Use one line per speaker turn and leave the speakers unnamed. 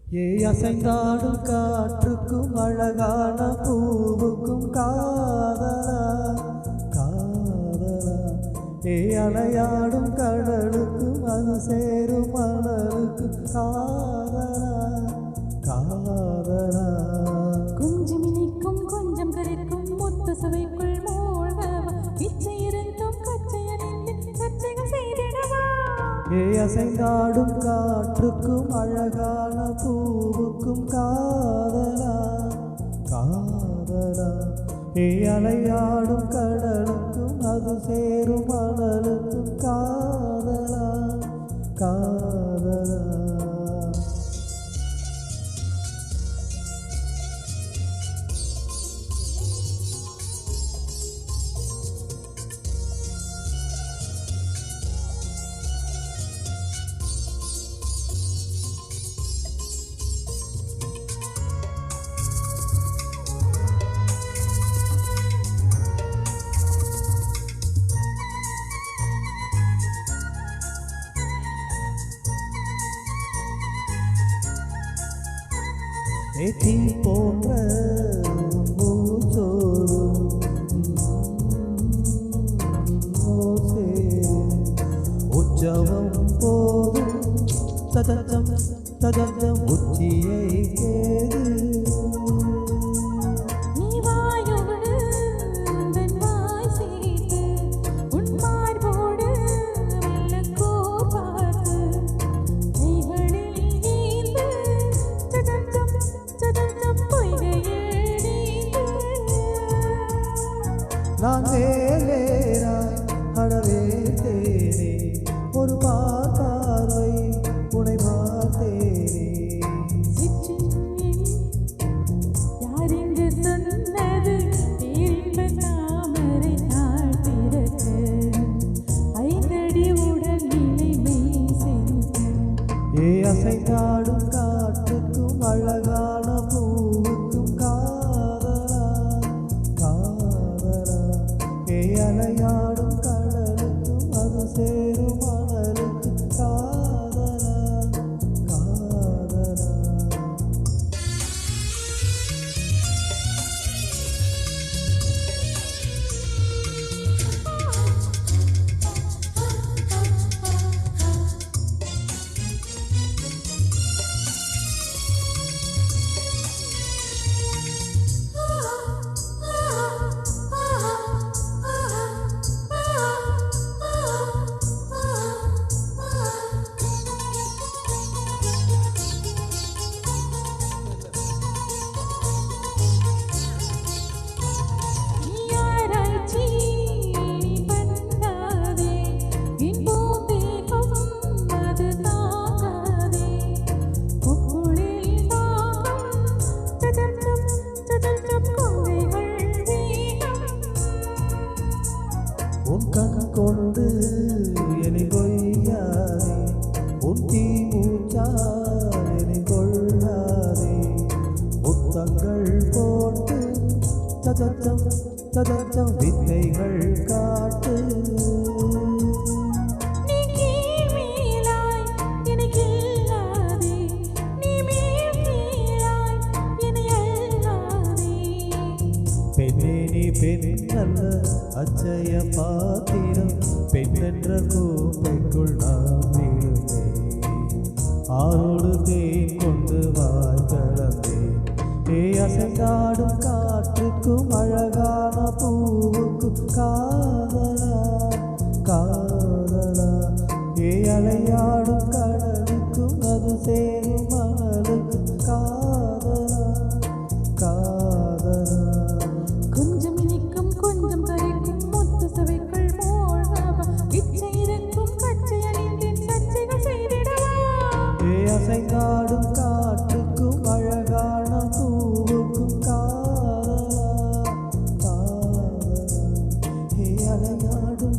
அசைந்தாடும் காற்றுக்கும் அழகான பூவுக்கும் காதலா காதலா அலையாடும் கடலுக்கும் அது சேரும் மலருக்கும் காதலா காதலா
கொஞ்சம் இனிக்கும் கொஞ்சம் கரைக்கும் முத்து சுவைக்குள் மூழ்கவா இச்சை இருந்தும் கச்சையறிந்து சச்சைகள் செய்திடவா
அசைந்தாடும் காற்றுக்கும் அழகான பூவுக்கும் காதலா காதலா அலையாடும் கடலுக்கும் அது சேரும் மணலுக்கும் காதலா காதலா தீ போன்ற மூச்சோடு உற்சவம் போதும் ததம் ததம் உச்சியை கேது நான் வேலேராய் அடவே தேனே ஒரு பார்வை உனை பார்த்தேனே
யாரென்று சொன்னது பேரின்ப தாமரை நாள் திறக்க ஐந்தடி உடல் நிலை மெய் செய்து
அசைந்தாடும் காற்றுக்கும் அழகான பூவுக்கும் காதலா காதலா அலையாடும் கடலுக்கும் அது சேரும் மணலுக்கும் காதலா காதலா உன் கண் கொண்டு என்னை கொய்யாதே உன் தீ மூச்சால் என்னை கொள்ளாதே முத்தங்கள் போட்டு ததச்சம் ததச்சம் வித்தைகள் காட்டு பெண்ணே நீ பெண்ணல்ல அச்சய பாத்திரம் பெண்ணென்ற கூப்பைக்குள் நாம் விடுமே ஆரோடு தேன் கொண்டு வாய் கலந்தே அசைந்தாடும் காற்றுக்கும் அழகான பூவுக்கும் காதலா காதலா அலையாடும் கடலுக்கும் அது சேரும் மணலுக்கும் காதலா காதலா
கொஞ்சம் இனிக்கும் கொஞ்சம் கரைக்கும் முத்து சுவைக்குள் மூழ்கவா இச்சை இருக்கும் கச்சை அணிந்தேன் சச்சைகள் செய்திடவா
அசைந்தாடும் காற்றுக்கும் அழகான பூவுக்கும் காதலா காதலா அலையாடும்